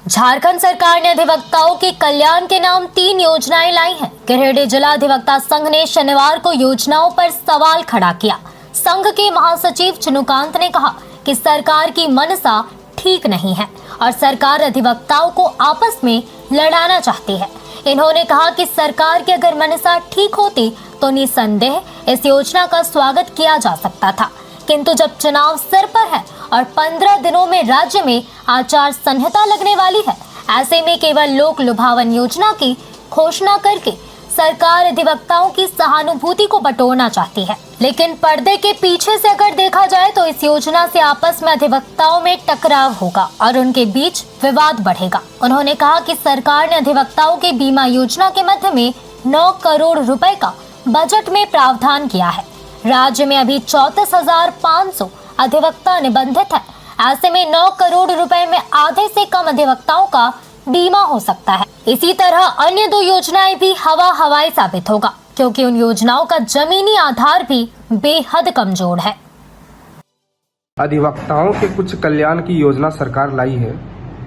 झारखंड सरकार ने अधिवक्ताओं के कल्याण के नाम 3 योजनाएं लाई हैं। गिरिडीह जिला अधिवक्ता संघ ने शनिवार को योजनाओं पर सवाल खड़ा किया। संघ के महासचिव चिनुकांत ने कहा कि सरकार की मनसा ठीक नहीं है और सरकार अधिवक्ताओं को आपस में लड़ाना चाहती है। इन्होंने कहा कि सरकार की अगर मनसा ठीक होती तो निसंदेह इस योजना का स्वागत किया जा सकता था, किंतु जब चुनाव सिर पर है और 15 दिनों में राज्य में आचार संहिता लगने वाली है, ऐसे में केवल लोक लुभावन योजना की घोषणा करके सरकार अधिवक्ताओं की सहानुभूति को बटोरना चाहती है। लेकिन पर्दे के पीछे से अगर देखा जाए तो इस योजना से आपस में अधिवक्ताओं में टकराव होगा और उनके बीच विवाद बढ़ेगा। उन्होंने कहा कि सरकार ने अधिवक्ताओं के बीमा योजना के मध्य में 9 करोड़ रुपए का बजट में प्रावधान किया है। राज्य में अभी 34,500 अधिवक्ता निबंधित है। ऐसे में 9 करोड़ रुपए में आधे से कम अधिवक्ताओं का बीमा हो सकता है। इसी तरह अन्य 2 योजनाएं भी हवाई साबित होगा, क्योंकि उन योजनाओं का जमीनी आधार भी बेहद कमजोर है। अधिवक्ताओं के कुछ कल्याण की योजना सरकार लाई है,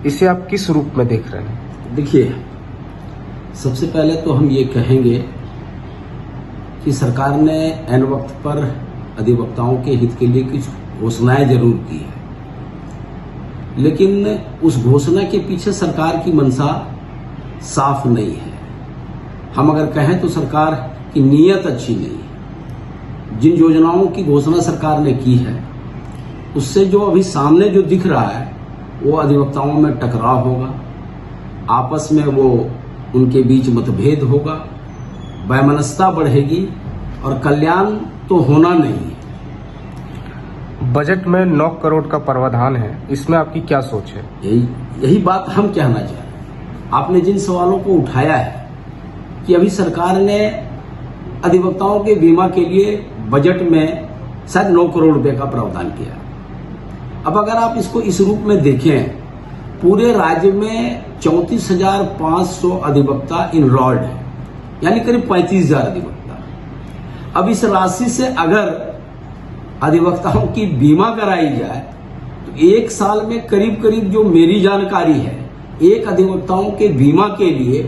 इसे आप किस रूप में देख रहे हैं? देखिए, सबसे पहले तो हम ये कहेंगे कि सरकार ने ऐन वक्त पर अधिवक्ताओं के हित के लिए कुछ घोषणाएं जरूर की है, लेकिन उस घोषणा के पीछे सरकार की मंशा साफ नहीं है। हम अगर कहें तो सरकार की नीयत अच्छी नहीं है। जिन योजनाओं की घोषणा सरकार ने की है, उससे जो अभी सामने जो दिख रहा है वो अधिवक्ताओं में टकराव होगा, आपस में वो उनके बीच मतभेद होगा, वैमनस्यता बढ़ेगी और कल्याण तो होना नहीं है। बजट में 9 करोड़ का प्रावधान है, इसमें आपकी क्या सोच है? यही बात हम कहना चाह रहे हैं। आपने जिन सवालों को उठाया है कि अभी सरकार ने अधिवक्ताओं के बीमा के लिए बजट में शायद 9 करोड़ रुपए का प्रावधान किया। अब अगर आप इसको इस रूप में देखें, पूरे राज्य में 34,500 अधिवक्ता इनरोल्ड है, यानी करीब 35,000 अधिवक्ता। अब इस राशि से अगर अधिवक्ताओं की बीमा कराई जाए तो एक साल में करीब करीब जो मेरी जानकारी है, एक अधिवक्ताओं के बीमा के लिए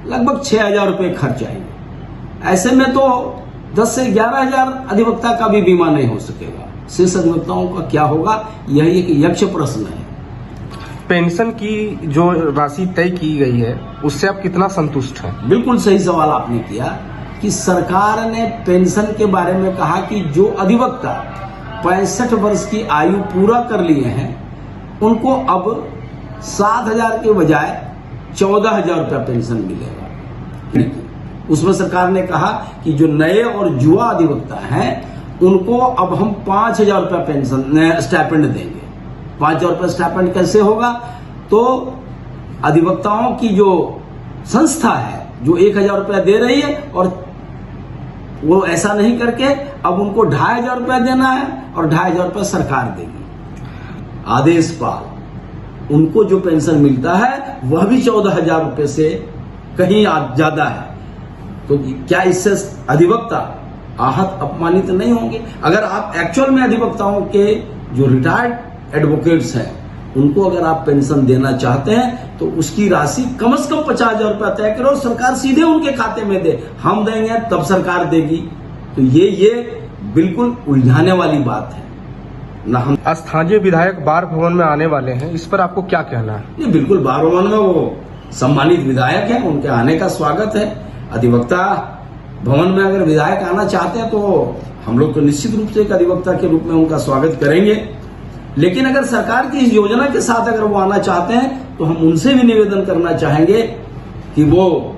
लगभग 6,000 रुपए खर्च आएंगे। ऐसे में तो 10 से 11,000 अधिवक्ता का भी बीमा नहीं हो सकेगा। शेष अधिवक्ताओं का क्या होगा, यही एक यक्ष प्रश्न है। पेंशन की जो राशि तय की गई है, उससे आप कितना संतुष्ट हैं? बिल्कुल सही सवाल आपने किया कि सरकार ने पेंशन के बारे में कहा कि जो अधिवक्ता 65 वर्ष की आयु पूरा कर लिए हैं, उनको अब 7,000 के बजाय 14,000 रुपया पेंशन मिलेगा। उसमें सरकार ने कहा कि जो नए और युवा अधिवक्ता हैं, उनको अब हम 5,000 रुपया पेंशन स्टाइपेंड देंगे। 5,000 रुपया स्टाइपेंड कैसे होगा? तो अधिवक्ताओं की जो संस्था है जो 1,000 रुपया दे रही है, और वो ऐसा नहीं करके अब उनको 2,500 रुपया देना है और 2,500 रुपया सरकार देगी। आदेशपाल उनको जो पेंशन मिलता है वह भी 14,000 रुपये से कहीं ज्यादा है। तो क्या इससे अधिवक्ता आहत अपमानित नहीं होंगे? अगर आप एक्चुअल में अधिवक्ताओं के जो रिटायर्ड एडवोकेट्स हैं, उनको अगर आप पेंशन देना चाहते हैं तो उसकी राशि कम से कम 50,000 रुपया तय करो, सरकार सीधे उनके खाते में दे। हम देंगे तब सरकार देगी, तो ये बिल्कुल उलझाने वाली बात है ना। हम स्थानीय विधायक बार भवन में आने वाले हैं, इस पर आपको क्या कहना है? नहीं, बिल्कुल बार भवन में वो सम्मानित विधायक हैं, उनके आने का स्वागत है। अधिवक्ता भवन में अगर विधायक आना चाहते हैं तो हम लोग तो निश्चित रूप से एक अधिवक्ता के रूप में उनका स्वागत करेंगे। लेकिन अगर सरकार की इस योजना के साथ अगर वो आना चाहते हैं तो हम उनसे भी निवेदन करना चाहेंगे कि वो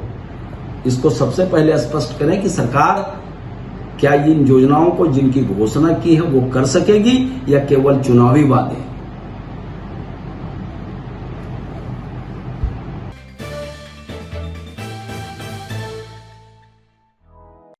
इसको सबसे पहले स्पष्ट करें कि सरकार क्या इन योजनाओं को जिनकी घोषणा की है वो कर सकेगी या केवल चुनावी वादे।